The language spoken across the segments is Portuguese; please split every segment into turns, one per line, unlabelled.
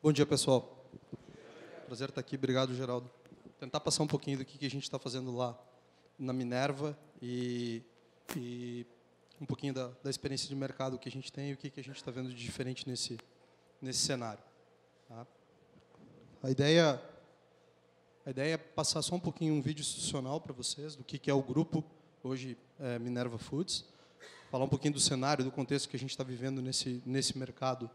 Bom dia, pessoal. Prazer estar aqui. Obrigado, Geraldo. Tentar passar um pouquinho do que a gente está fazendo lá na Minerva e um pouquinho da experiência de mercado que a gente tem e o que a gente está vendo de diferente nesse cenário. Tá? A ideia é passar só um pouquinho um vídeo institucional para vocês do que é o grupo, hoje Minerva Foods, falar um pouquinho do cenário, do contexto que a gente está vivendo nesse mercado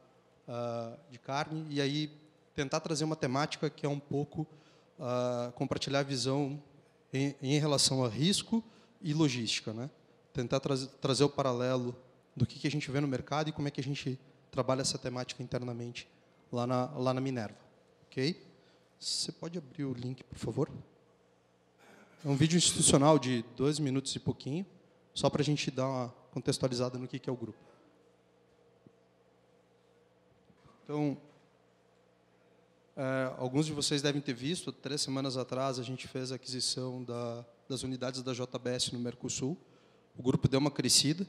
de carne, e aí tentar trazer uma temática que é um pouco compartilhar a visão em relação a risco e logística, né? Tentar trazer o paralelo do que a gente vê no mercado e como é que a gente trabalha essa temática internamente lá na Minerva. Ok? Você pode abrir o link, por favor? É um vídeo institucional de 2 minutos e pouquinho, só para a gente dar uma contextualizada no que é o grupo. Então, alguns de vocês devem ter visto, 3 semanas atrás, a gente fez a aquisição das unidades da JBS no Mercosul. O grupo deu uma crescida.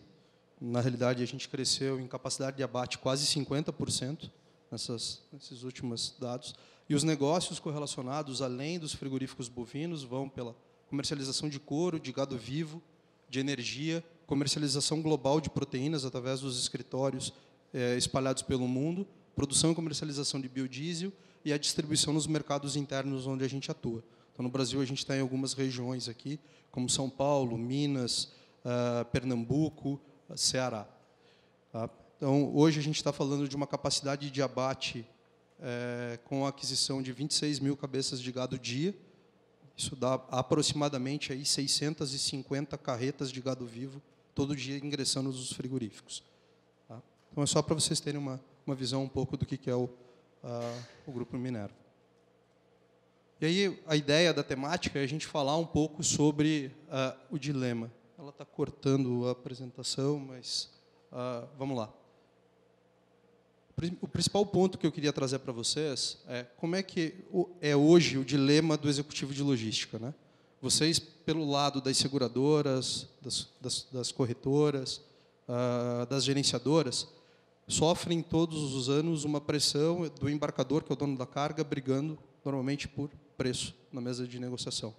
Na realidade, a gente cresceu em capacidade de abate quase 50% nesses últimos dados. E os negócios correlacionados, além dos frigoríficos bovinos, vão pela comercialização de couro, de gado vivo, de energia, comercialização global de proteínas através dos escritórios espalhados pelo mundo, produção e comercialização de biodiesel e a distribuição nos mercados internos onde a gente atua. Então, no Brasil, a gente está em algumas regiões aqui, como São Paulo, Minas, Pernambuco, Ceará. Tá? Então, hoje a gente está falando de uma capacidade de abate com a aquisição de 26 mil cabeças de gado dia. Isso dá aproximadamente aí 650 carretas de gado vivo todo dia ingressando nos frigoríficos. Tá? Então, é só para vocês terem uma visão um pouco do que é o Grupo Minerva. E aí, a ideia da temática é a gente falar um pouco sobre o dilema. Ela está cortando a apresentação, mas vamos lá. O principal ponto que eu queria trazer para vocês é como é que é hoje o dilema do executivo de logística, né? Vocês, pelo lado das seguradoras, das corretoras, das gerenciadoras, sofrem todos os anos uma pressão do embarcador, que é o dono da carga, brigando normalmente por preço na mesa de negociação.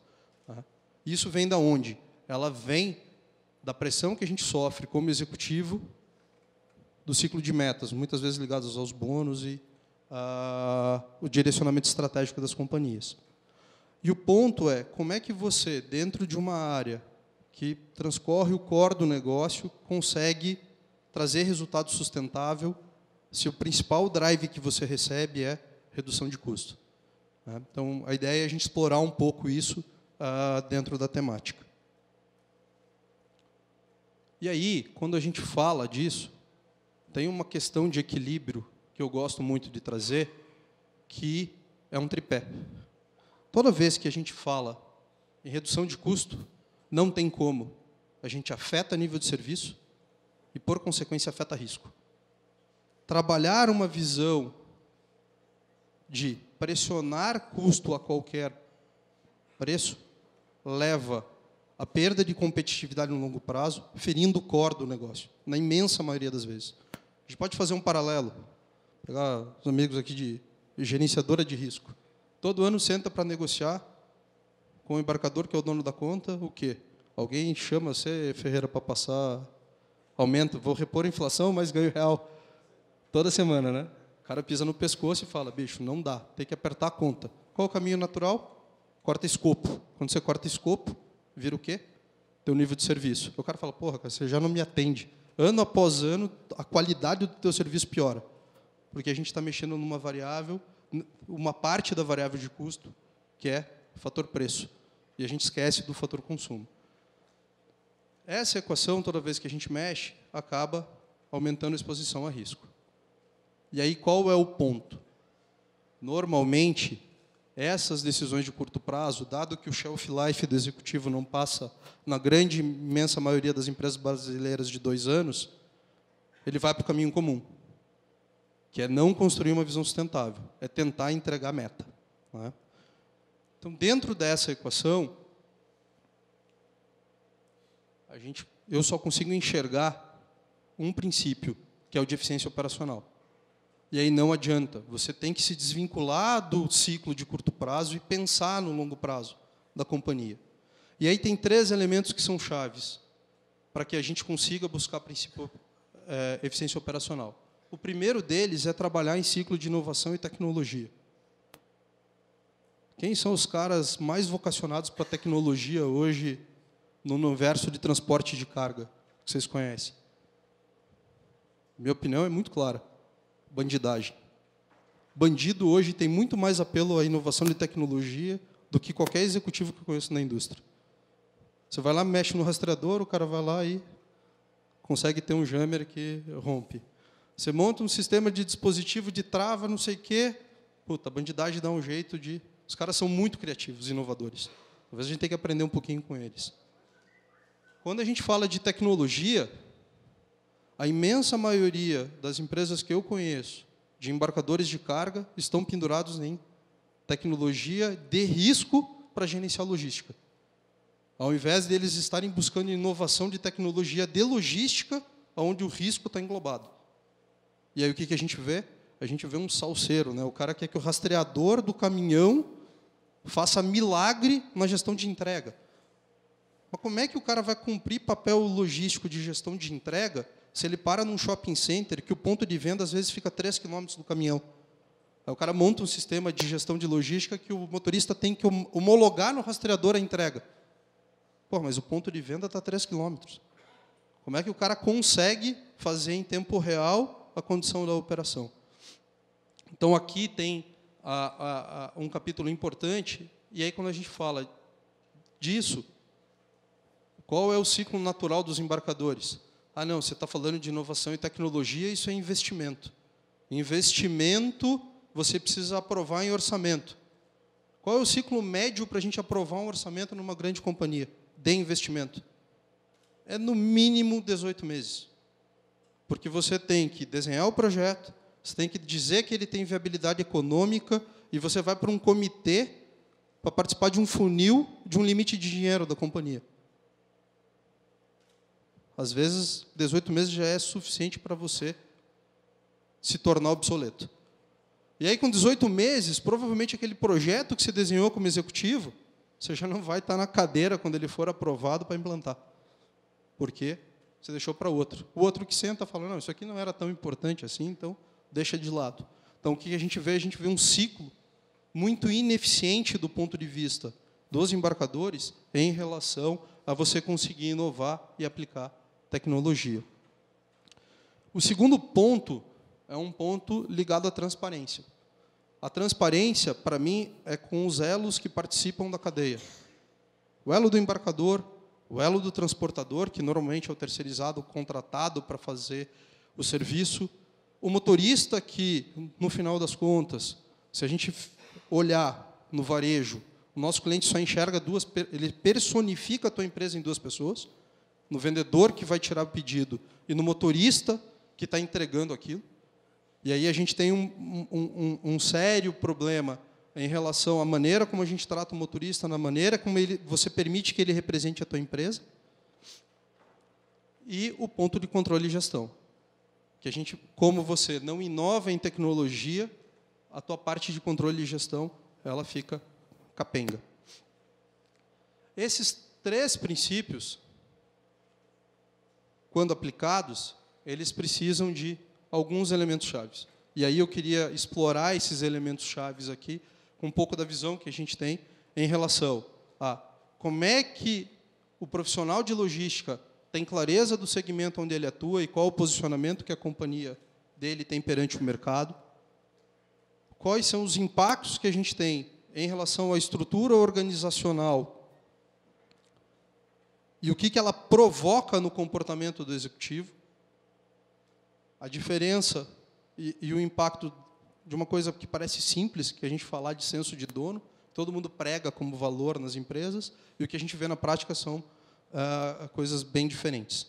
Tá? Isso vem da onde? Ela vem da pressão que a gente sofre como executivo do ciclo de metas, muitas vezes ligadas aos bônus e o direcionamento estratégico das companhias. E o ponto é, como é que você, dentro de uma área que transcorre o core do negócio, consegue trazer resultado sustentável se o principal drive que você recebe é redução de custo. Então, a ideia é a gente explorar um pouco isso dentro da temática. E aí, quando a gente fala disso, tem uma questão de equilíbrio que eu gosto muito de trazer, que é um tripé. Toda vez que a gente fala em redução de custo, não tem como. A gente afeta nível de serviço e, por consequência, afeta risco. Trabalhar uma visão de pressionar custo a qualquer preço leva a perda de competitividade no longo prazo, ferindo o core do negócio, na imensa maioria das vezes. A gente pode fazer um paralelo, pegar os amigos aqui de gerenciadora de risco. Todo ano senta para negociar com o embarcador, que é o dono da conta, o quê? Alguém chama você, Ferreira, para passar aumento, vou repor a inflação, mas ganho real. Toda semana, né? O cara pisa no pescoço e fala, bicho, não dá, tem que apertar a conta. Qual o caminho natural? Corta escopo. Quando você corta escopo, vira o quê? Teu nível de serviço. O cara fala, porra, cara, você já não me atende. Ano após ano, a qualidade do teu serviço piora. Porque a gente está mexendo numa variável, uma parte da variável de custo, que é o fator preço. E a gente esquece do fator consumo. Essa equação, toda vez que a gente mexe, acaba aumentando a exposição a risco. E aí, qual é o ponto? Normalmente, essas decisões de curto prazo, dado que o shelf life do executivo não passa, na grande, imensa maioria das empresas brasileiras, de 2 anos, ele vai para o caminho comum, que é não construir uma visão sustentável, é tentar entregar a meta. Né? Então, dentro dessa equação, eu só consigo enxergar um princípio, que é o de eficiência operacional. E aí não adianta. Você tem que se desvincular do ciclo de curto prazo e pensar no longo prazo da companhia. E aí tem 3 elementos que são chaves para que a gente consiga buscar eficiência operacional. O primeiro deles é trabalhar em ciclo de inovação e tecnologia. Quem são os caras mais vocacionados para a tecnologia hoje no universo de transporte de carga, que vocês conhecem? Minha opinião é muito clara. Bandidagem. Bandido hoje tem muito mais apelo à inovação de tecnologia do que qualquer executivo que eu conheço na indústria. Você vai lá, mexe no rastreador, o cara vai lá e consegue ter um jammer que rompe. Você monta um sistema de dispositivo de trava, não sei o quê, puta, a bandidagem dá um jeito de... Os caras são muito criativos, inovadores. Talvez a gente tenha que aprender um pouquinho com eles. Quando a gente fala de tecnologia, a imensa maioria das empresas que eu conheço, de embarcadores de carga, estão pendurados em tecnologia de risco para gerenciar logística. Ao invés deles estarem buscando inovação de tecnologia de logística, onde o risco está englobado. E aí o que a gente vê? A gente vê um salseiro, né? O cara quer que o rastreador do caminhão faça milagre na gestão de entrega. Mas como é que o cara vai cumprir papel logístico de gestão de entrega se ele para num shopping center que o ponto de venda às vezes fica 3 quilômetros do caminhão? Aí o cara monta um sistema de gestão de logística que o motorista tem que homologar no rastreador a entrega. Pô, mas o ponto de venda está a 3 quilômetros. Como é que o cara consegue fazer em tempo real a condição da operação? Então, aqui tem um capítulo importante, e aí, quando a gente fala disso, qual é o ciclo natural dos embarcadores? Ah, não, você está falando de inovação e tecnologia, isso é investimento. Investimento, você precisa aprovar em orçamento. Qual é o ciclo médio para a gente aprovar um orçamento numa grande companhia de investimento? É, no mínimo, 18 meses. Porque você tem que desenhar o projeto, você tem que dizer que ele tem viabilidade econômica, e você vai para um comitê para participar de um funil de um limite de dinheiro da companhia. Às vezes, 18 meses já é suficiente para você se tornar obsoleto. E aí, com 18 meses, provavelmente aquele projeto que você desenhou como executivo, você já não vai estar na cadeira quando ele for aprovado para implantar. Por quê? Você deixou para outro. O outro que senta fala, não, isso aqui não era tão importante assim, então deixa de lado. Então, o que a gente vê? A gente vê um ciclo muito ineficiente do ponto de vista dos embarcadores em relação a você conseguir inovar e aplicar tecnologia. O segundo ponto é um ponto ligado à transparência. A transparência, para mim, é com os elos que participam da cadeia. O elo do embarcador, o elo do transportador, que normalmente é o terceirizado, contratado para fazer o serviço, o motorista que, no final das contas, se a gente olhar no varejo, o nosso cliente só enxerga ele personifica a tua empresa em 2 pessoas, no vendedor que vai tirar o pedido e no motorista que está entregando aquilo. E aí a gente tem um sério problema em relação à maneira como a gente trata o motorista, na maneira como você permite que ele represente a tua empresa, e o ponto de controle e gestão. Que a gente, como você não inova em tecnologia, a tua parte de controle e gestão ela fica capenga. Esses 3 princípios, quando aplicados, eles precisam de alguns elementos chaves. E aí eu queria explorar esses elementos chaves aqui, com um pouco da visão que a gente tem em relação a como é que o profissional de logística tem clareza do segmento onde ele atua e qual o posicionamento que a companhia dele tem perante o mercado, quais são os impactos que a gente tem em relação à estrutura organizacional e o que ela provoca no comportamento do executivo, a diferença e o impacto de uma coisa que parece simples, que a gente falar de senso de dono, todo mundo prega como valor nas empresas, e o que a gente vê na prática são coisas bem diferentes.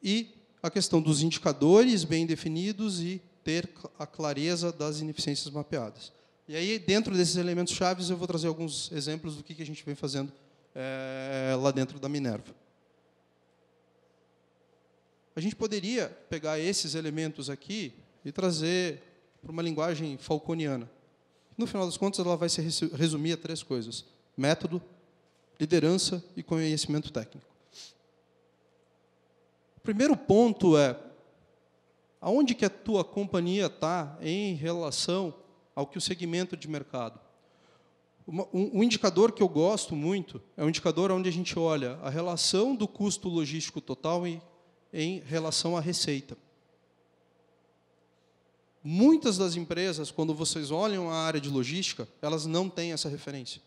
E a questão dos indicadores bem definidos e ter a clareza das ineficiências mapeadas. E aí, dentro desses elementos chaves, eu vou trazer alguns exemplos do que a gente vem fazendo lá dentro da Minerva. A gente poderia pegar esses elementos aqui e trazer por uma linguagem falconiana. No final das contas, ela vai se resumir a 3 coisas: método, liderança e conhecimento técnico. O primeiro ponto é aonde que a tua companhia está em relação ao que o segmento de mercado. Um indicador que eu gosto muito é um indicador onde a gente olha a relação do custo logístico total em relação à receita. Muitas das empresas, quando vocês olham a área de logística, elas não têm essa referência.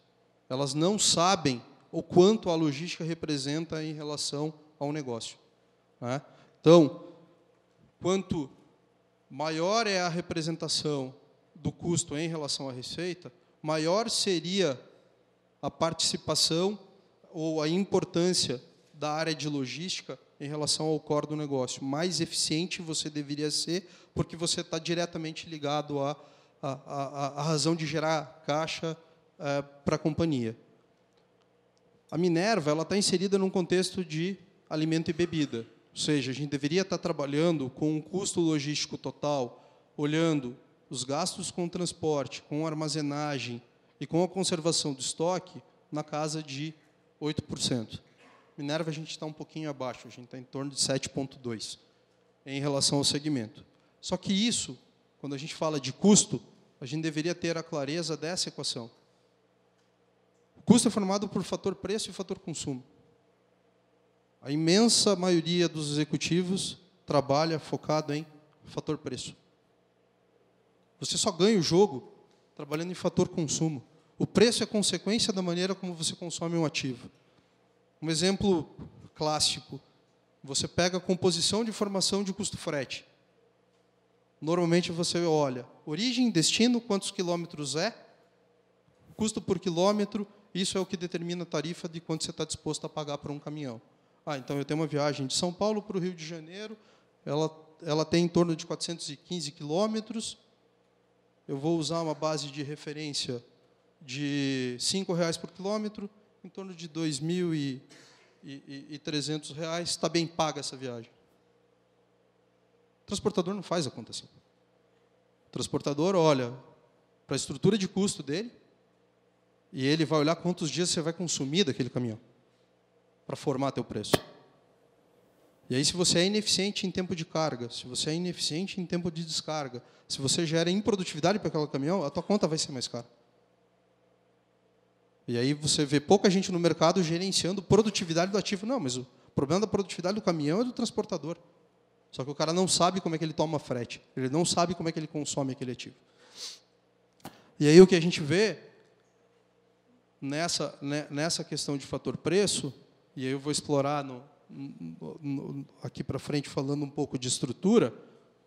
Elas não sabem o quanto a logística representa em relação ao negócio. Né? Então, quanto maior é a representação do custo em relação à receita, maior seria a participação ou a importância da área de logística em relação ao core do negócio. Mais eficiente você deveria ser, porque você está diretamente ligado à razão de gerar caixa para a companhia. A Minerva está inserida num contexto de alimento e bebida. Ou seja, a gente deveria estar trabalhando com um custo logístico total, olhando os gastos com transporte, com armazenagem e com a conservação do estoque na casa de 8%. Minerva, a gente está um pouquinho abaixo, a gente está em torno de 7,2% em relação ao segmento. Só que isso, quando a gente fala de custo, a gente deveria ter a clareza dessa equação. O custo é formado por fator preço e fator consumo. A imensa maioria dos executivos trabalha focado em fator preço. Você só ganha o jogo trabalhando em fator consumo. O preço é consequência da maneira como você consome um ativo. Um exemplo clássico, você pega a composição de informação de custo frete. Normalmente você olha origem, destino, quantos quilômetros é, custo por quilômetro, isso é o que determina a tarifa de quanto você está disposto a pagar por um caminhão. Então eu tenho uma viagem de São Paulo para o Rio de Janeiro, ela tem em torno de 415 quilômetros, eu vou usar uma base de referência de R$ 5,00 por quilômetro, em torno de R$ 2.300, está bem paga essa viagem. O transportador não faz a conta assim. O transportador olha para a estrutura de custo dele e ele vai olhar quantos dias você vai consumir daquele caminhão para formar teu preço. E aí, se você é ineficiente em tempo de carga, se você é ineficiente em tempo de descarga, se você gera improdutividade para aquele caminhão, a tua conta vai ser mais cara. E aí você vê pouca gente no mercado gerenciando produtividade do ativo. Não, mas o problema da produtividade do caminhão é do transportador. Só que o cara não sabe como é que ele toma frete. Ele não sabe como é que ele consome aquele ativo. E aí o que a gente vê nessa questão de fator preço, e aí eu vou explorar aqui para frente falando um pouco de estrutura,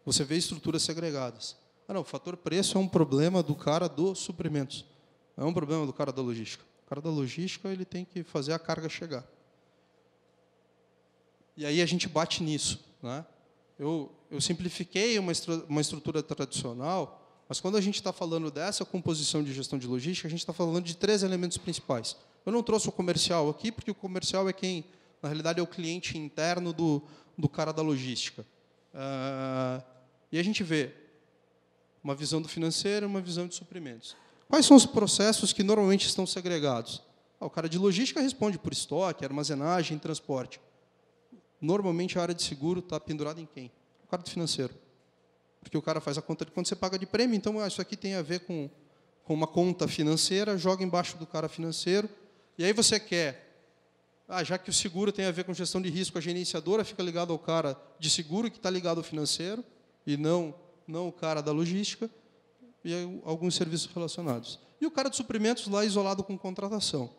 você vê estruturas segregadas. Não, o fator preço é um problema do cara dos suprimentos. Não é um problema do cara da logística. O cara da logística ele tem que fazer a carga chegar. E aí a gente bate nisso. Né? Eu simplifiquei uma estrutura tradicional, mas quando a gente está falando dessa composição de gestão de logística, a gente está falando de 3 elementos principais. Eu não trouxe o comercial aqui, porque o comercial é quem, na realidade, é o cliente interno do cara da logística. E a gente vê uma visão do financeiro e uma visão de suprimentos. Quais são os processos que normalmente estão segregados? O cara de logística responde por estoque, armazenagem, transporte. Normalmente, a área de seguro está pendurada em quem? O cara do financeiro. Porque o cara faz a conta de quanto você paga de prêmio, então isso aqui tem a ver com uma conta financeira, joga embaixo do cara financeiro, e aí você quer, já que o seguro tem a ver com gestão de risco, a gerenciadora fica ligada ao cara de seguro, que está ligado ao financeiro, e não o cara da logística, e alguns serviços relacionados. E o cara de suprimentos lá isolado com contratação.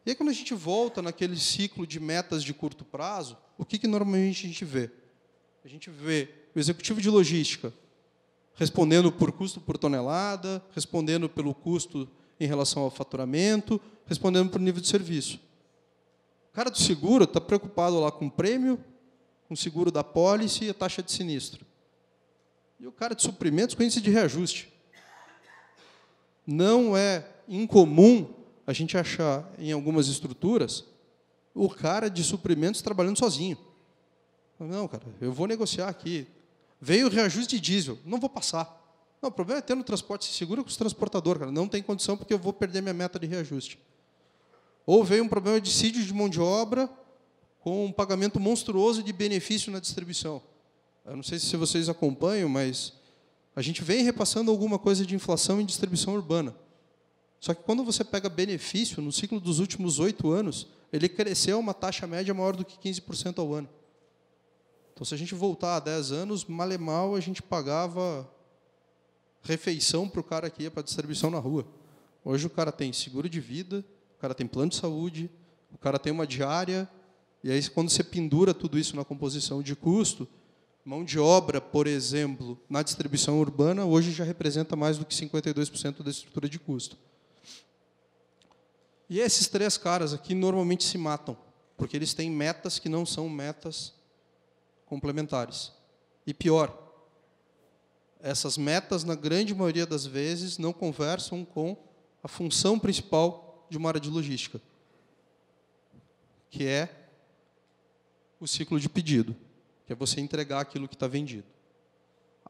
E aí, quando a gente volta naquele ciclo de metas de curto prazo, o que normalmente a gente vê? A gente vê o executivo de logística respondendo por custo por tonelada, respondendo pelo custo em relação ao faturamento, respondendo por nível de serviço. O cara do seguro está preocupado lá com o prêmio, com o seguro da pólice e a taxa de sinistro. E o cara de suprimentos com índice de reajuste. Não é incomum a gente achar, em algumas estruturas, o cara de suprimentos trabalhando sozinho. Não, cara, eu vou negociar aqui. Veio o reajuste de diesel, não vou passar. Não, o problema é ter no transporte, se segura com os transportadores, cara. Não tem condição porque eu vou perder minha meta de reajuste. Ou veio um problema de dissídio de mão de obra com um pagamento monstruoso de benefício na distribuição. Eu não sei se vocês acompanham, mas a gente vem repassando alguma coisa de inflação em distribuição urbana. Só que quando você pega benefício, no ciclo dos últimos 8 anos, ele cresceu uma taxa média maior do que 15% ao ano. Então, se a gente voltar a 10 anos, mal e mal, a gente pagava refeição para o cara que ia para a distribuição na rua. Hoje o cara tem seguro de vida, o cara tem plano de saúde, o cara tem uma diária, e aí quando você pendura tudo isso na composição de custo, mão de obra, por exemplo, na distribuição urbana, hoje já representa mais do que 52% da estrutura de custo. E esses 3 caras aqui normalmente se matam, porque eles têm metas que não são metas complementares. E pior, essas metas, na grande maioria das vezes, não conversam com a função principal de uma área de logística, que é o ciclo de pedido, que é você entregar aquilo que está vendido.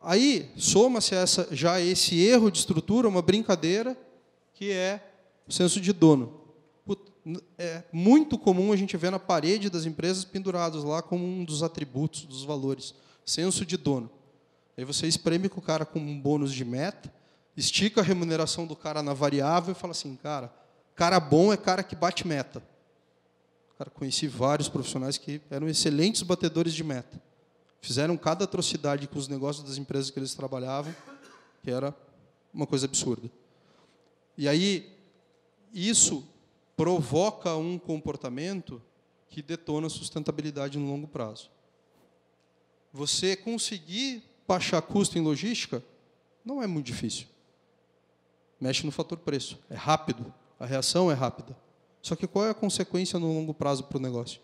Aí, soma-se já esse erro de estrutura, uma brincadeira, que é o senso de dono. É muito comum a gente ver na parede das empresas pendurados lá como um dos atributos, dos valores, senso de dono. Aí você espreme com o cara com um bônus de meta, estica a remuneração do cara na variável e fala assim, cara bom é cara que bate meta. Cara, conheci vários profissionais que eram excelentes batedores de meta. Fizeram cada atrocidade com os negócios das empresas que eles trabalhavam, que era uma coisa absurda. E aí, isso provoca um comportamento que detona a sustentabilidade no longo prazo. Você conseguir baixar custo em logística não é muito difícil. Mexe no fator preço. É rápido. A reação é rápida. Só que qual é a consequência no longo prazo para o negócio?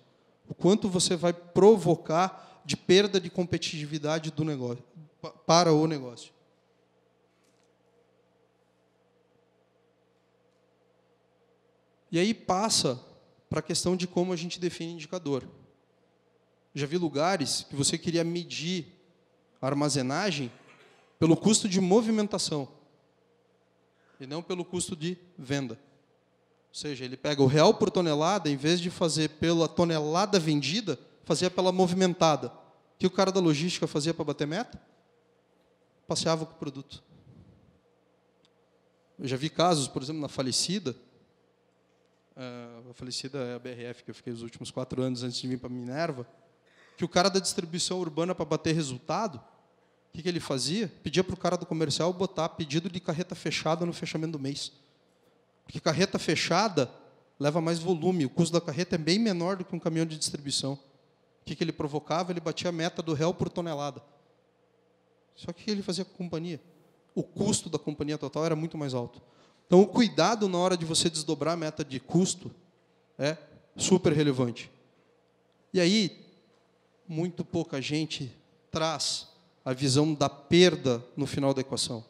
O quanto você vai provocar de perda de competitividade do negócio, para o negócio. E aí passa para a questão de como a gente define indicador. Já vi lugares que você queria medir a armazenagem pelo custo de movimentação e não pelo custo de venda. Ou seja, ele pega o real por tonelada, em vez de fazer pela tonelada vendida, fazia pela movimentada. O que o cara da logística fazia para bater meta? Passeava com o produto. Eu já vi casos, por exemplo, na Falecida. A Falecida é a BRF, que eu fiquei os últimos 4 anos antes de vir para a Minerva, que o cara da distribuição urbana, para bater resultado, o que ele fazia? Pedia para o cara do comercial botar pedido de carreta fechada no fechamento do mês. Porque carreta fechada leva mais volume, o custo da carreta é bem menor do que um caminhão de distribuição. O que ele provocava? Ele batia a meta do real por tonelada. Só que o que ele fazia com a companhia? O custo da companhia total era muito mais alto. Então, o cuidado na hora de você desdobrar a meta de custo é super relevante. E aí, muito pouca gente traz a visão da perda no final da equação.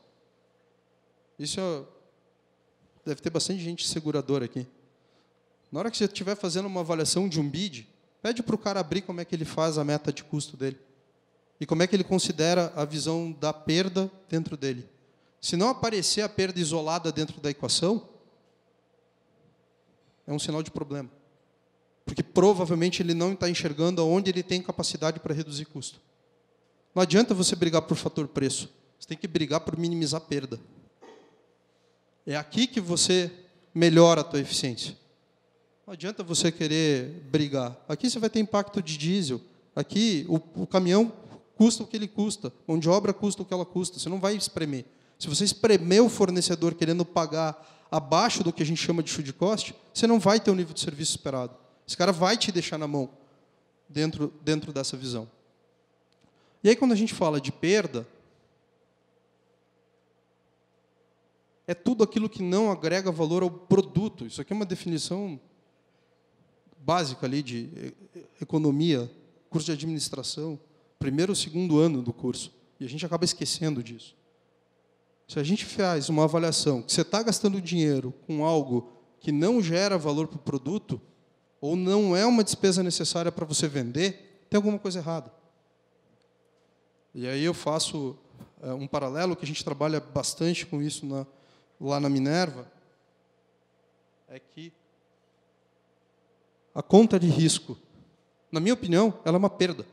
Isso deve ter bastante gente seguradora aqui. Na hora que você estiver fazendo uma avaliação de um bid, pede para o cara abrir como é que ele faz a meta de custo dele. E como é que ele considera a visão da perda dentro dele. Se não aparecer a perda isolada dentro da equação, é um sinal de problema. Porque provavelmente ele não está enxergando aonde ele tem capacidade para reduzir custo. Não adianta você brigar por fator preço. Você tem que brigar por minimizar a perda. É aqui que você melhora a tua eficiência. Não adianta você querer brigar. Aqui você vai ter impacto de diesel. Aqui o caminhão custa o que ele custa. Mão de obra custa o que ela custa. Você não vai espremer. Se você espremer o fornecedor querendo pagar abaixo do que a gente chama de should cost, você não vai ter o nível de serviço esperado. Esse cara vai te deixar na mão dentro dessa visão. E aí, quando a gente fala de perda, é tudo aquilo que não agrega valor ao produto. Isso aqui é uma definição básica ali de economia, curso de administração, primeiro ou segundo ano do curso. E a gente acaba esquecendo disso. Se a gente faz uma avaliação que você está gastando dinheiro com algo que não gera valor para o produto, ou não é uma despesa necessária para você vender, tem alguma coisa errada. E aí eu faço um paralelo que a gente trabalha bastante com isso lá na Minerva, é que a conta de risco, na minha opinião, ela é uma perda.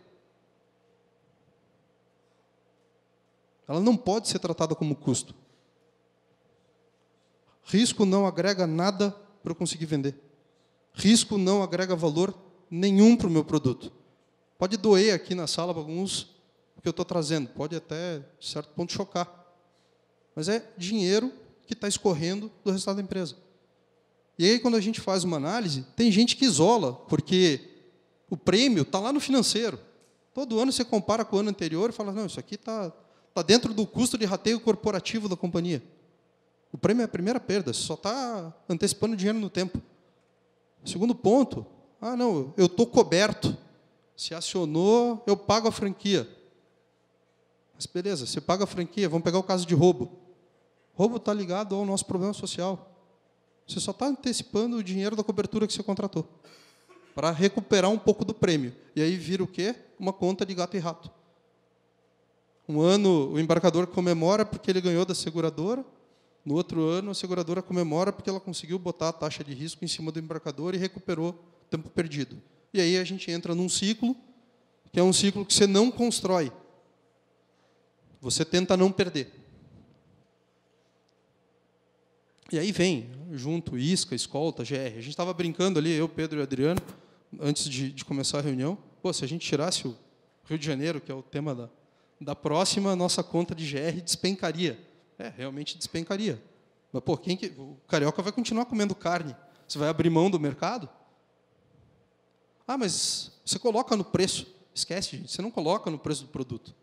Ela não pode ser tratada como custo. Risco não agrega nada para eu conseguir vender. Risco não agrega valor nenhum para o meu produto. Pode doer aqui na sala para alguns o que eu estou trazendo. Pode até, de certo ponto, chocar. Mas é dinheiro que está escorrendo do resultado da empresa. E aí, quando a gente faz uma análise, tem gente que isola, porque o prêmio está lá no financeiro. Todo ano você compara com o ano anterior e fala, não, isso aqui está dentro do custo de rateio corporativo da companhia. O prêmio é a primeira perda, você só está antecipando dinheiro no tempo. Segundo ponto, não, eu estou coberto. Se acionou, eu pago a franquia. Mas beleza, você paga a franquia, vamos pegar o caso de roubo. Roubo está ligado ao nosso problema social. Você só está antecipando o dinheiro da cobertura que você contratou, para recuperar um pouco do prêmio. E aí vira o quê? Uma conta de gato e rato. Um ano o embarcador comemora porque ele ganhou da seguradora, no outro ano a seguradora comemora porque ela conseguiu botar a taxa de risco em cima do embarcador e recuperou o tempo perdido. E aí a gente entra num ciclo, que é um ciclo que você não constrói. Você tenta não perder. E aí vem, junto, isca, escolta, GR. A gente estava brincando ali, eu, Pedro e Adriano, antes de começar a reunião. Pô, se a gente tirasse o Rio de Janeiro, que é o tema da próxima, a nossa conta de GR despencaria. Realmente despencaria. Mas, pô, o carioca vai continuar comendo carne. Você vai abrir mão do mercado? Mas você coloca no preço. Esquece, gente, você não coloca no preço do produto.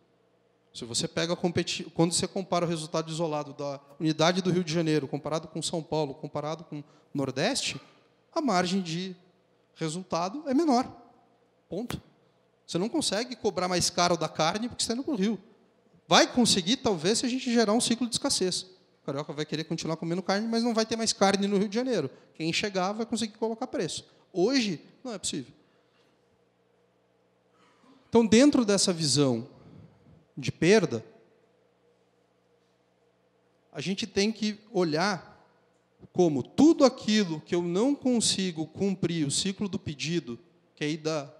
Se você pega quando você compara o resultado isolado da unidade do Rio de Janeiro, comparado com São Paulo, comparado com o Nordeste, a margem de resultado é menor. Ponto. Você não consegue cobrar mais caro da carne porque você está indo para o Rio. Vai conseguir, talvez, se a gente gerar um ciclo de escassez. O carioca vai querer continuar comendo carne, mas não vai ter mais carne no Rio de Janeiro. Quem chegar vai conseguir colocar preço. Hoje, não é possível. Então, dentro dessa visão de perda, a gente tem que olhar como tudo aquilo que eu não consigo cumprir o ciclo do pedido, que aí dá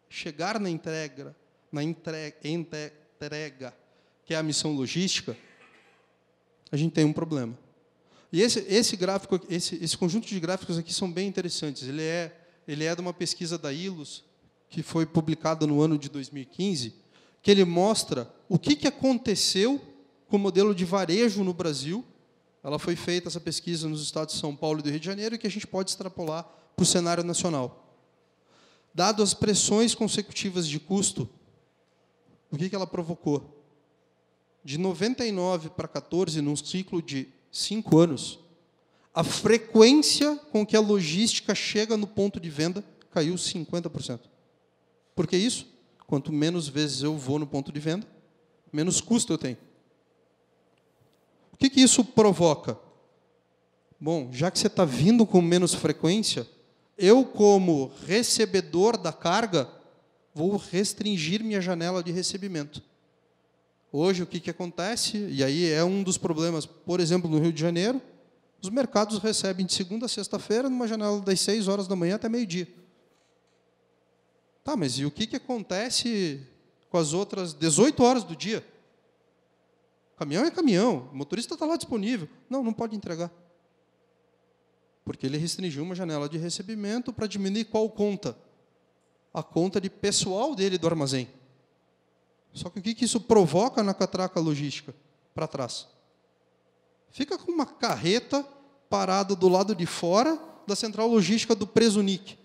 chegar na entrega, que é a missão logística, a gente tem um problema. E esse gráfico, esse conjunto de gráficos aqui são bem interessantes. Ele é de uma pesquisa da ILOS, que foi publicada no ano de 2015, que ele mostra o que aconteceu com o modelo de varejo no Brasil. Ela foi feita, essa pesquisa, nos estados de São Paulo e do Rio de Janeiro, e que a gente pode extrapolar para o cenário nacional. Dado as pressões consecutivas de custo, o que ela provocou? De 99 para 14, num ciclo de 5 anos, a frequência com que a logística chega no ponto de venda caiu 50%. Por que isso? Quanto menos vezes eu vou no ponto de venda, menos custo eu tenho. O que isso provoca? Bom, já que você está vindo com menos frequência, eu, como recebedor da carga, vou restringir minha janela de recebimento. Hoje, o que acontece? E aí é um dos problemas, por exemplo, no Rio de Janeiro, os mercados recebem de segunda a sexta-feira, numa janela das 6 horas da manhã até meio-dia. Tá, mas e o que acontece com as outras 18 horas do dia? Caminhão é caminhão, o motorista está lá disponível. Não pode entregar. Porque ele restringiu uma janela de recebimento para diminuir qual conta? A conta de pessoal dele do armazém. Só que o que isso provoca na catraca logística? Para trás. Fica com uma carreta parada do lado de fora da central logística do Presunic.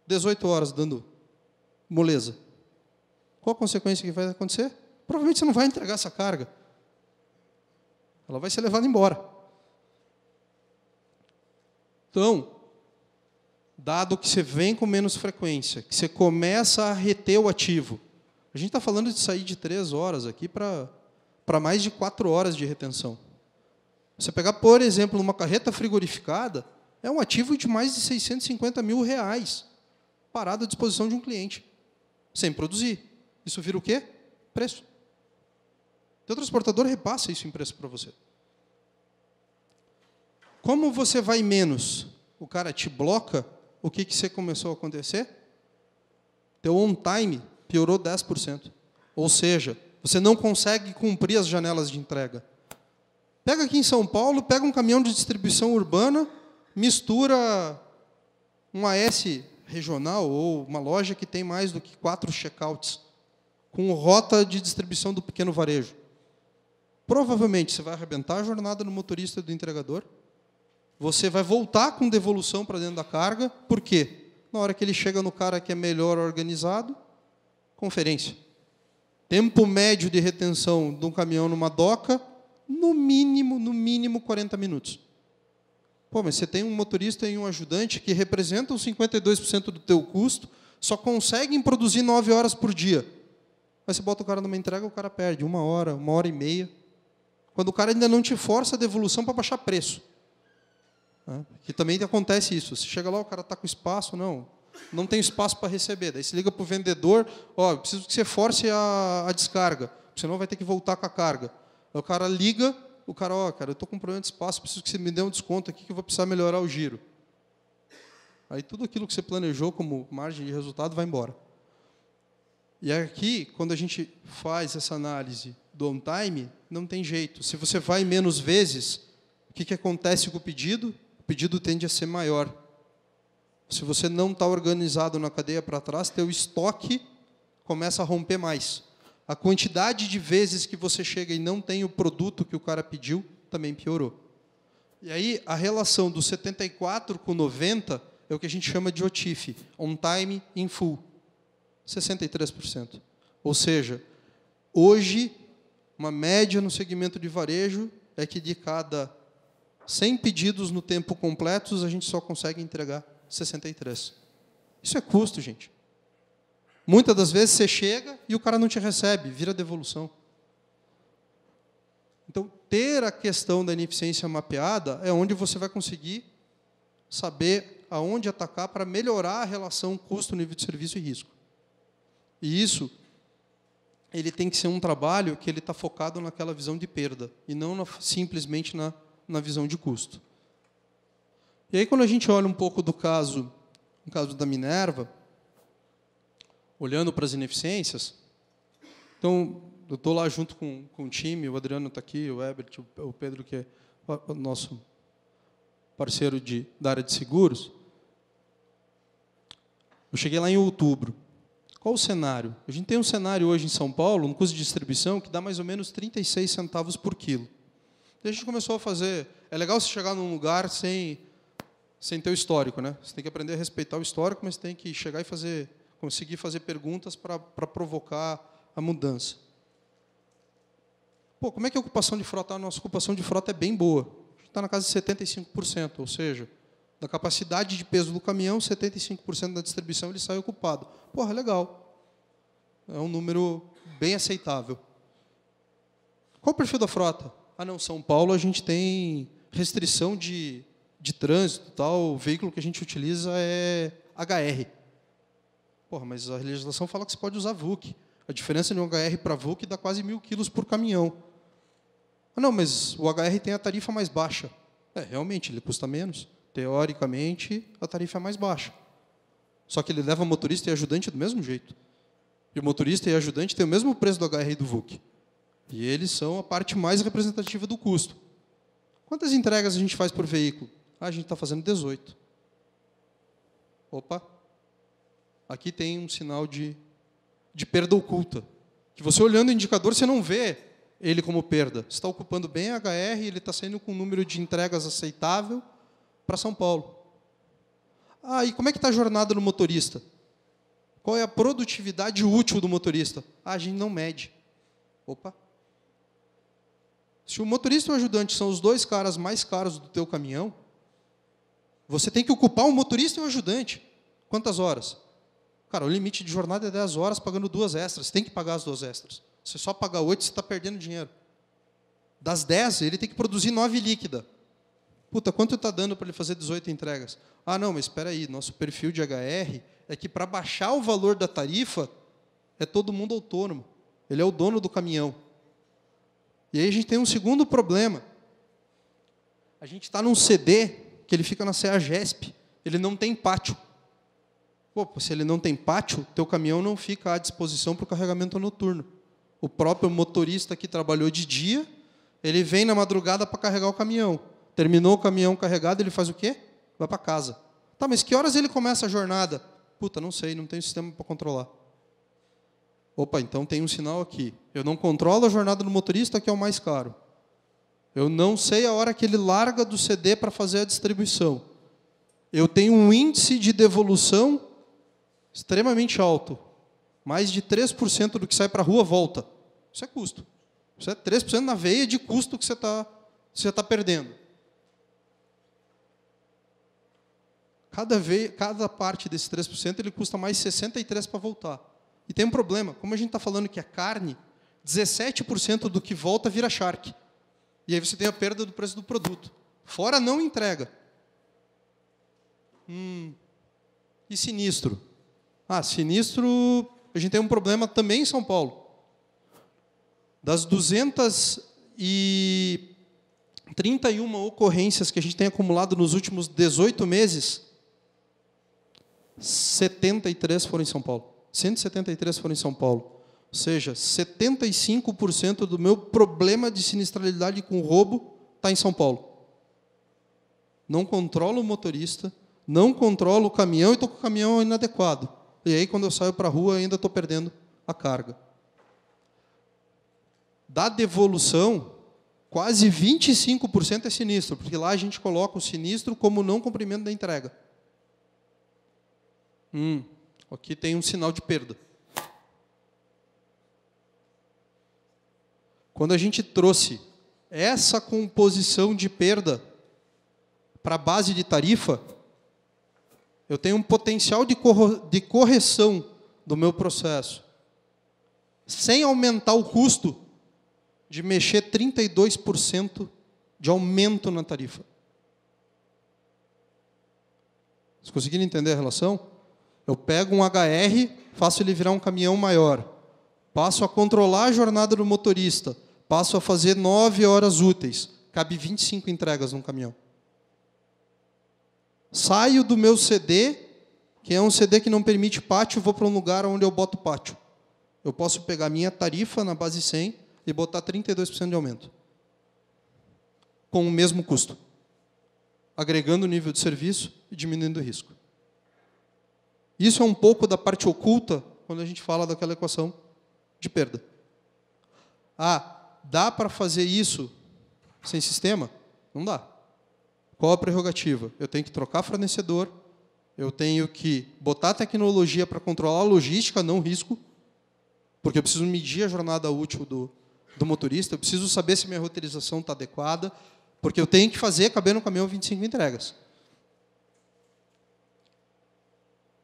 18 horas dando moleza. Qual a consequência que vai acontecer? Provavelmente você não vai entregar essa carga. Ela vai ser levada embora. Então, dado que você vem com menos frequência, que você começa a reter o ativo, a gente está falando de sair de 3 horas aqui para mais de 4 horas de retenção. Você pegar, por exemplo, uma carreta frigorificada, é um ativo de mais de 650 mil reais, parado à disposição de um cliente, sem produzir. Isso vira o quê? Preço. Teu transportador repassa isso em preço para você. Como você vai menos, o cara te bloca, o que você começou a acontecer? Teu on-time piorou 10%. Ou seja, você não consegue cumprir as janelas de entrega. Pega aqui em São Paulo, pega um caminhão de distribuição urbana, mistura um AS regional ou uma loja que tem mais do que 4 checkouts, com rota de distribuição do pequeno varejo. Provavelmente você vai arrebentar a jornada do motorista e do entregador. Você vai voltar com devolução para dentro da carga. Por quê? Na hora que ele chega no cara que é melhor organizado, conferência. Tempo médio de retenção de um caminhão numa doca, no mínimo 40 minutos. Pô, mas você tem um motorista e um ajudante que representam 52% do teu custo, só conseguem produzir 9 horas por dia. Aí você bota o cara numa entrega, o cara perde 1 hora, 1h30. Quando o cara ainda não te força a devolução para baixar preço. Que também acontece isso. Você chega lá, o cara está com espaço, não tem espaço para receber. Daí você liga para o vendedor, ó, preciso que você force a descarga, senão vai ter que voltar com a carga. Aí o cara liga, o cara, ó, cara, eu estou com problema de espaço, preciso que você me dê um desconto aqui que eu vou precisar melhorar o giro. Aí tudo aquilo que você planejou como margem de resultado vai embora. E aqui, quando a gente faz essa análise do on-time, não tem jeito. Se você vai menos vezes, o que acontece com o pedido? O pedido tende a ser maior. Se você não está organizado na cadeia para trás, teu estoque começa a romper mais. A quantidade de vezes que você chega e não tem o produto que o cara pediu, também piorou. E aí, a relação do 74 com 90 é o que a gente chama de OTIF, On Time in Full. 63%. Ou seja, hoje, uma média no segmento de varejo é que de cada 100 pedidos no tempo completos, a gente só consegue entregar 63. Isso é custo, gente. Muitas das vezes você chega e o cara não te recebe, vira devolução. Então, ter a questão da ineficiência mapeada é onde você vai conseguir saber aonde atacar para melhorar a relação custo, nível de serviço e risco. E isso, ele tem que ser um trabalho que ele está focado naquela visão de perda, e não simplesmente na visão de custo. E aí, quando a gente olha um pouco do caso, no caso da Minerva, olhando para as ineficiências, então, eu estou lá junto com o time, o Adriano está aqui, o Ebert, o Pedro, que é o nosso parceiro da área de seguros. Eu cheguei lá em outubro. Qual o cenário? A gente tem um cenário hoje em São Paulo, um custo de distribuição, que dá mais ou menos 36 centavos por quilo. E a gente começou a fazer... É legal você chegar num lugar sem ter o histórico, né? Você tem que aprender a respeitar o histórico, mas tem que chegar e conseguir fazer perguntas para provocar a mudança. Pô, como é que a ocupação de frota? A nossa ocupação de frota é bem boa. A gente está na casa de 75%, ou seja, da capacidade de peso do caminhão, 75% da distribuição ele sai ocupado. Porra, legal. É um número bem aceitável. Qual o perfil da frota? Não, São Paulo a gente tem restrição de trânsito, tal, o veículo que a gente utiliza é HR. Porra, mas a legislação fala que você pode usar VUC. A diferença de um HR para VUC dá quase 1.000 quilos por caminhão. Não, mas o HR tem a tarifa mais baixa. Realmente, ele custa menos. Teoricamente, a tarifa é mais baixa. Só que ele leva motorista e ajudante do mesmo jeito. E o motorista e ajudante têm o mesmo preço do HR e do VUC. E eles são a parte mais representativa do custo. Quantas entregas a gente faz por veículo? A gente está fazendo 18. Opa! Aqui tem um sinal de perda oculta. Que você olhando o indicador, você não vê ele como perda. Você está ocupando bem a HR e ele está saindo com um número de entregas aceitável para São Paulo. E como é que está a jornada do motorista? Qual é a produtividade útil do motorista? A gente não mede. Opa! Se o motorista e o ajudante são os dois caras mais caros do teu caminhão, você tem que ocupar o motorista e o ajudante. Quantas horas? Cara, o limite de jornada é 10 horas, pagando 2 extras. Você tem que pagar as 2 extras. Se você só pagar 8, você está perdendo dinheiro. Das 10, ele tem que produzir 9 líquida. Puta, quanto está dando para ele fazer 18 entregas? Não, mas espera aí, nosso perfil de HR é que para baixar o valor da tarifa, é todo mundo autônomo. Ele é o dono do caminhão. E aí a gente tem um segundo problema. A gente está num CD que ele fica na CEAGESP. Ele não tem pátio. Pô, se ele não tem pátio, teu caminhão não fica à disposição para o carregamento noturno. O próprio motorista que trabalhou de dia, ele vem na madrugada para carregar o caminhão. Terminou o caminhão carregado, ele faz o quê? Vai para casa. Tá, mas que horas ele começa a jornada? Puta, não sei, não tenho sistema para controlar. Opa, então tem um sinal aqui. Eu não controlo a jornada do motorista, que é o mais caro. Eu não sei a hora que ele larga do CD para fazer a distribuição. Eu tenho um índice de devolução extremamente alto. Mais de 3% do que sai para a rua volta. Isso é custo. Isso é 3% na veia de custo que você tá perdendo. Cada parte desse 3% ele custa mais 63 para voltar. E tem um problema. Como a gente está falando que é carne, 17% do que volta vira charque. E aí você tem a perda do preço do produto. Fora não entrega. E sinistro? Sinistro, a gente tem um problema também em São Paulo. Das 231 ocorrências que a gente tem acumulado nos últimos 18 meses, 73 foram em São Paulo. 173 foram em São Paulo. Ou seja, 75% do meu problema de sinistralidade com roubo está em São Paulo. Não controlo o motorista, não controlo o caminhão e estou com o caminhão inadequado. E aí, quando eu saio para a rua, ainda estou perdendo a carga. Da devolução, quase 25% é sinistro, porque lá a gente coloca o sinistro como não cumprimento da entrega. Aqui tem um sinal de perda. Quando a gente trouxe essa composição de perda para a base de tarifa, eu tenho um potencial de correção do meu processo, sem aumentar o custo de mexer 32% de aumento na tarifa. Vocês conseguiram entender a relação? Eu pego um HR, faço ele virar um caminhão maior, passo a controlar a jornada do motorista, passo a fazer 9 horas úteis, cabe 25 entregas num caminhão. Saio do meu CD, que é um CD que não permite pátio, vou para um lugar onde eu boto pátio. Eu posso pegar minha tarifa na base 100 e botar 32% de aumento. Com o mesmo custo. Agregando o nível de serviço e diminuindo o risco. Isso é um pouco da parte oculta quando a gente fala daquela equação de perda. Dá para fazer isso sem sistema? Não dá. Qual a prerrogativa? Eu tenho que trocar fornecedor, eu tenho que botar tecnologia para controlar a logística, não risco, porque eu preciso medir a jornada útil do motorista, eu preciso saber se minha roteirização está adequada, porque eu tenho que fazer caber no caminhão 25 entregas.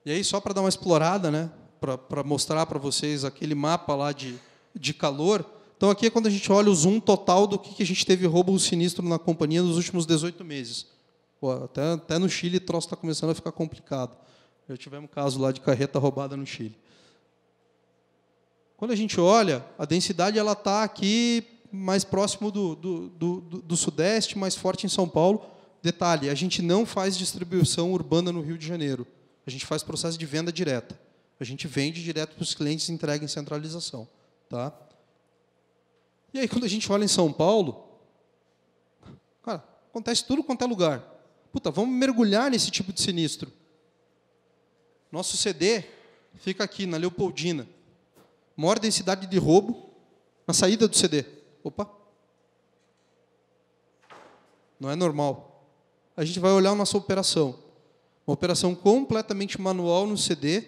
E aí, só para dar uma explorada, né, para mostrar para vocês aquele mapa lá de calor, então aqui é quando a gente olha o zoom total do que a gente teve roubo sinistro na companhia nos últimos 18 meses. Pô, até no Chile o troço está começando a ficar complicado. Já tivemos um caso lá de carreta roubada no Chile. Quando a gente olha, a densidade está aqui mais próximo do Sudeste, mais forte em São Paulo. Detalhe, a gente não faz distribuição urbana no Rio de Janeiro. A gente faz processo de venda direta. A gente vende direto para os clientes e entrega em centralização. Tá? E aí, quando a gente olha em São Paulo, cara, acontece tudo quanto é lugar. Puta, vamos mergulhar nesse tipo de sinistro. Nosso CD fica aqui, na Leopoldina. Maior densidade de roubo na saída do CD. Opa! Não é normal. A gente vai olhar a nossa operação. Uma operação completamente manual no CD,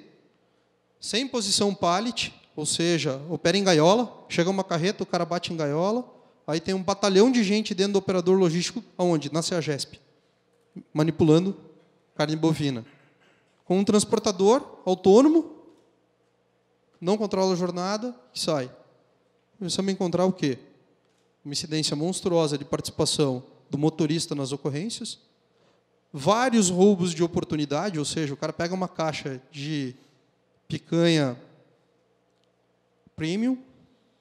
sem posição pallet, ou seja, opera em gaiola, chega uma carreta, o cara bate em gaiola, aí tem um batalhão de gente dentro do operador logístico, aonde? Na CEAGESP, manipulando carne bovina. Com um transportador autônomo, não controla a jornada, e sai. Começamos a encontrar o quê? Uma incidência monstruosa de participação do motorista nas ocorrências, vários roubos de oportunidade, ou seja, o cara pega uma caixa de picanha premium,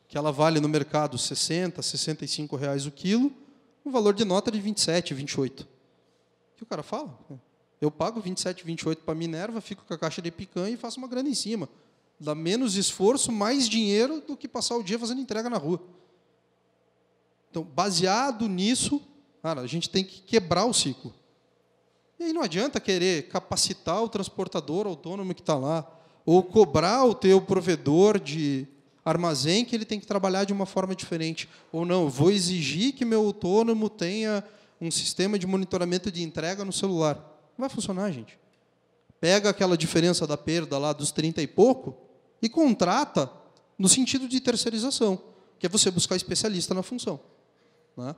que ela vale no mercado R$ 60, R$ 65 reais o quilo, o valor de nota é de 27, 28. O que o cara fala? Eu pago 27, 28 para a Minerva, fico com a caixa de picanha e faço uma grana em cima. Dá menos esforço, mais dinheiro do que passar o dia fazendo entrega na rua. Então, baseado nisso, cara, a gente tem que quebrar o ciclo. E aí não adianta querer capacitar o transportador autônomo que está lá, ou cobrar o teu provedor de armazém que ele tem que trabalhar de uma forma diferente. Ou não, vou exigir que meu autônomo tenha um sistema de monitoramento de entrega no celular. Não vai funcionar, gente. Pega aquela diferença da perda lá dos 30 e pouco e contrata no sentido de terceirização, que é você buscar especialista na função. Né?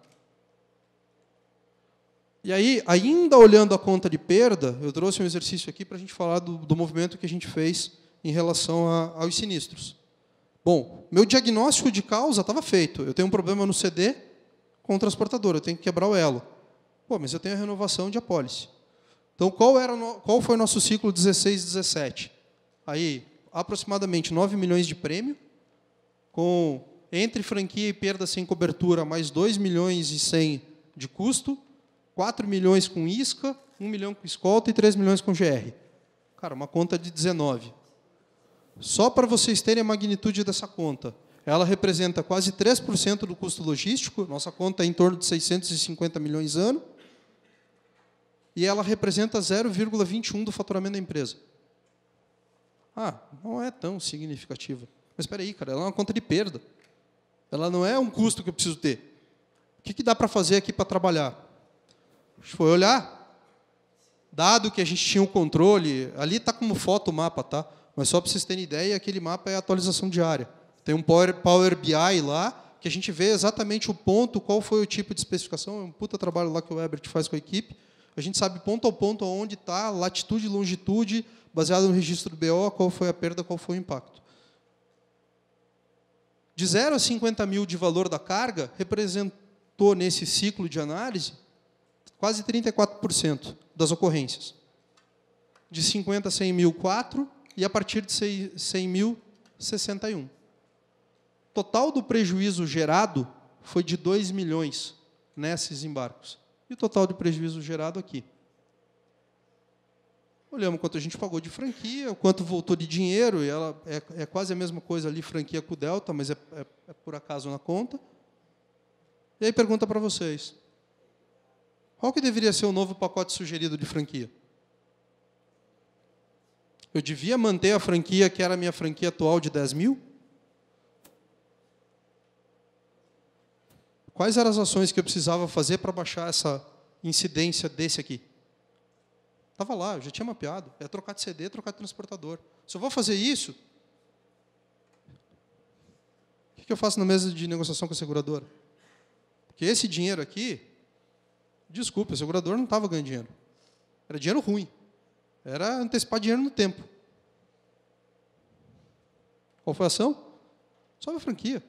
E aí, ainda olhando a conta de perda, eu trouxe um exercício aqui para a gente falar do movimento que a gente fez em relação aos sinistros. Bom, meu diagnóstico de causa estava feito. Eu tenho um problema no CD com o transportador, eu tenho que quebrar o elo. Pô, mas eu tenho a renovação de apólice. Então, qual foi o nosso ciclo 16, 17? Aí, aproximadamente 9 milhões de prêmio, com entre franquia e perda sem cobertura, mais 2 milhões e 100 de custo, 4 milhões com isca, 1 milhão com escolta e 3 milhões com GR. Cara, uma conta de 19. Só para vocês terem a magnitude dessa conta, ela representa quase 3% do custo logístico, nossa conta é em torno de 650 milhões ano, e ela representa 0,21% do faturamento da empresa. Ah, não é tão significativa. Mas espera aí, cara, ela é uma conta de perda. Ela não é um custo que eu preciso ter. O que dá para fazer aqui para trabalhar? A gente foi olhar, dado que a gente tinha um controle, ali está como foto o mapa, tá? Mas só para vocês terem ideia, aquele mapa é a atualização diária. Tem um Power BI lá, que a gente vê exatamente o ponto, qual foi o tipo de especificação, é um puta trabalho lá que o Ebert faz com a equipe. A gente sabe ponto a ponto onde está, latitude e longitude, baseado no registro do BO, qual foi a perda, qual foi o impacto. De 0 a 50 mil de valor da carga, representou nesse ciclo de análise quase 34% das ocorrências. De 50 a 100 mil, 4%, e a partir de 100 mil, 61%. Total do prejuízo gerado foi de 2 milhões nesses embarcos. E o total de prejuízo gerado aqui. Olhamos quanto a gente pagou de franquia, o quanto voltou de dinheiro, e ela é quase a mesma coisa ali, franquia com o Delta, mas é por acaso na conta. E aí pergunta para vocês, qual que deveria ser o novo pacote sugerido de franquia? Eu devia manter a franquia que era a minha franquia atual de 10 mil? Quais eram as ações que eu precisava fazer para baixar essa incidência desse aqui? Estava lá, eu já tinha mapeado. É trocar de CD, trocar de transportador. Se eu vou fazer isso, o que eu faço na mesa de negociação com a seguradora? Porque esse dinheiro aqui, desculpa, a seguradora não estava ganhando dinheiro. Era dinheiro ruim. Era antecipar dinheiro no tempo. Qual foi a ação? Sobe a franquia.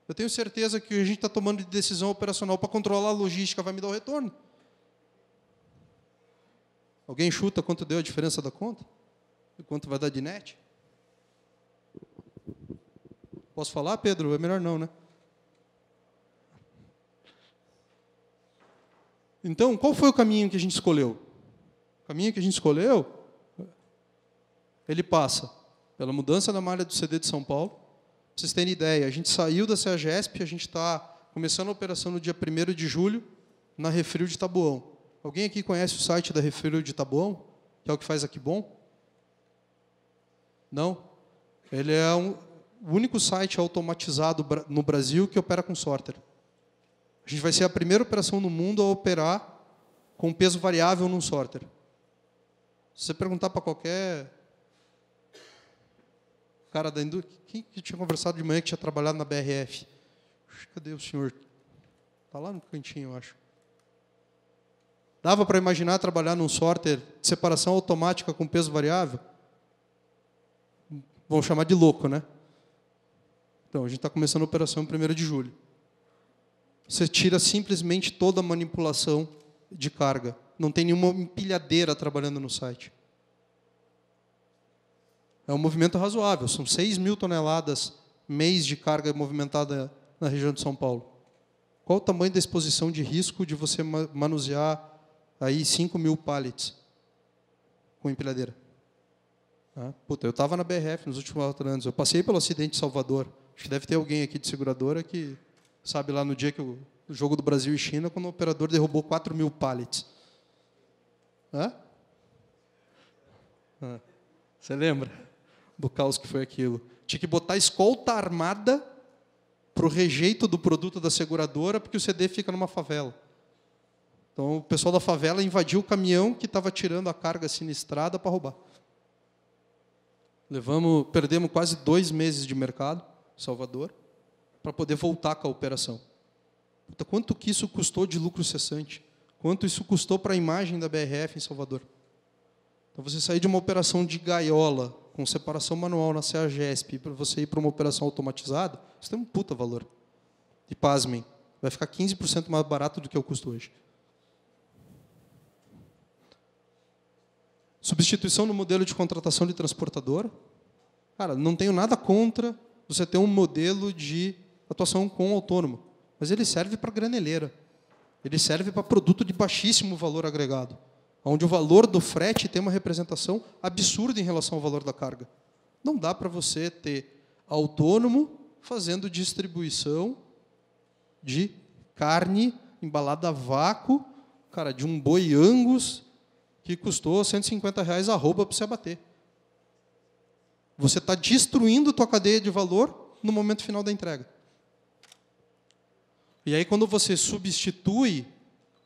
Eu tenho certeza que a gente está tomando de decisão operacional para controlar a logística, vai me dar o retorno. Alguém chuta quanto deu a diferença da conta? E quanto vai dar de net? Posso falar, Pedro? É melhor não, né? Então, qual foi o caminho que a gente escolheu? O caminho que a gente escolheu, ele passa pela mudança da malha do CD de São Paulo. Para vocês terem ideia, a gente saiu da CEAGESP, a gente está começando a operação no dia 1º de julho, na Refrio de Taboão. Alguém aqui conhece o site da Refrio de Taboão? Que é o que faz aqui bom? Não? Ele é o único site automatizado no Brasil que opera com sorter. A gente vai ser a primeira operação no mundo a operar com peso variável num sorter. Se você perguntar para qualquer cara da indústria, quem que tinha conversado de manhã que tinha trabalhado na BRF? Cadê o senhor? Está lá no cantinho, eu acho. Dava para imaginar trabalhar num sorter de separação automática com peso variável? Vão chamar de louco, né? Então, a gente está começando a operação em 1º de julho. Você tira simplesmente toda a manipulação de carga. Não tem nenhuma empilhadeira trabalhando no site. É um movimento razoável. São 6 mil toneladas mês de carga movimentada na região de São Paulo? Qual o tamanho da exposição de risco de você manusear aí 5.000 pallets com empilhadeira? Puta, eu estava na BRF nos últimos 4 anos. Eu passei pelo acidente de Salvador. Acho que deve ter alguém aqui de seguradora que sabe lá no dia que o jogo do Brasil e China, quando o operador derrubou 4.000 pallets. Você lembra do caos que foi aquilo? Tinha que botar escolta armada para o rejeito do produto da seguradora, porque o CD fica numa favela. Então, o pessoal da favela invadiu o caminhão que estava tirando a carga sinistrada para roubar. Perdemos quase 2 meses de mercado, em Salvador, para poder voltar com a operação. Puta, quanto que isso custou de lucro cessante? Quanto isso custou para a imagem da BRF em Salvador? Então, você sair de uma operação de gaiola, com separação manual na CEAGESP, para você ir para uma operação automatizada, isso tem um puta valor. E pasmem, vai ficar 15% mais barato do que eu custo hoje. Substituição no modelo de contratação de transportadora. Cara, não tenho nada contra você ter um modelo de atuação com autônomo, mas ele serve para graneleira. Ele serve para produto de baixíssimo valor agregado, onde o valor do frete tem uma representação absurda em relação ao valor da carga. Não dá para você ter autônomo fazendo distribuição de carne embalada a vácuo, cara, de um boi Angus que custou R$150 arroba para você abater. Você está destruindo a tua cadeia de valor no momento final da entrega. E aí, quando você substitui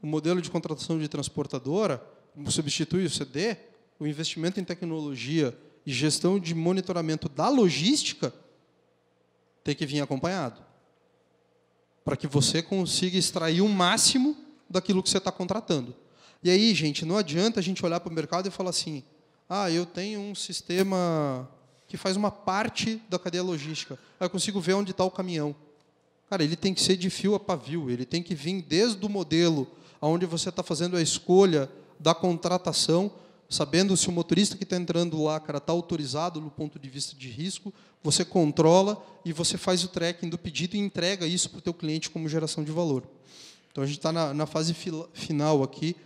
o modelo de contratação de transportadora, substitui o CD, o investimento em tecnologia e gestão de monitoramento da logística tem que vir acompanhado, para que você consiga extrair o máximo daquilo que você está contratando. E aí, gente, não adianta a gente olhar para o mercado e falar assim, eu tenho um sistema que faz uma parte da cadeia logística, eu consigo ver onde está o caminhão. Cara, ele tem que ser de fio a pavio, ele tem que vir desde o modelo onde você está fazendo a escolha da contratação, sabendo se o motorista que está entrando lá, cara, está autorizado do ponto de vista de risco, você controla e você faz o tracking do pedido e entrega isso para o teu cliente como geração de valor. Então, a gente está na fase final aqui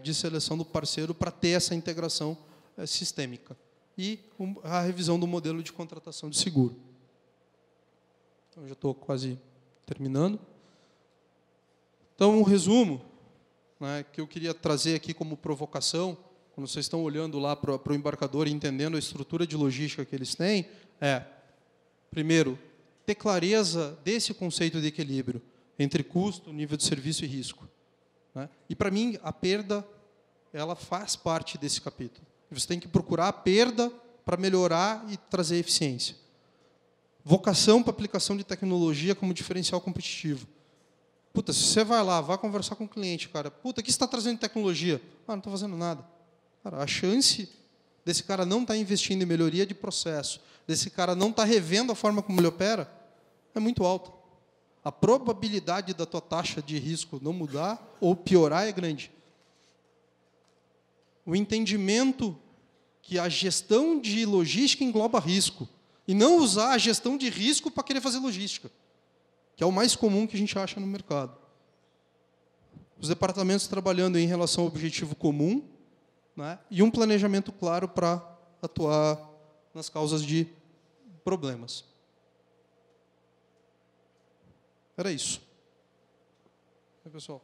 de seleção do parceiro para ter essa integração sistêmica. E a revisão do modelo de contratação de seguro. Então, já estou quase terminando. Então, um resumo, né, que eu queria trazer aqui como provocação, quando vocês estão olhando lá para o embarcador e entendendo a estrutura de logística que eles têm, primeiro, ter clareza desse conceito de equilíbrio entre custo, nível de serviço e risco. Né? E, para mim, a perda ela faz parte desse capítulo. Você tem que procurar a perda para melhorar e trazer eficiência. Vocação para aplicação de tecnologia como diferencial competitivo. Puta, se você vai lá, vai conversar com o cliente, cara, puta, o que você está trazendo de tecnologia? Não estou fazendo nada. Cara, a chance desse cara não estar investindo em melhoria de processo, desse cara não estar revendo a forma como ele opera, é muito alta. A probabilidade da tua taxa de risco não mudar ou piorar é grande. O entendimento que a gestão de logística engloba risco, e não usar a gestão de risco para querer fazer logística, que é o mais comum que a gente acha no mercado. Os departamentos trabalhando em relação ao objetivo comum, né, e um planejamento claro para atuar nas causas de problemas. Era isso. Pessoal.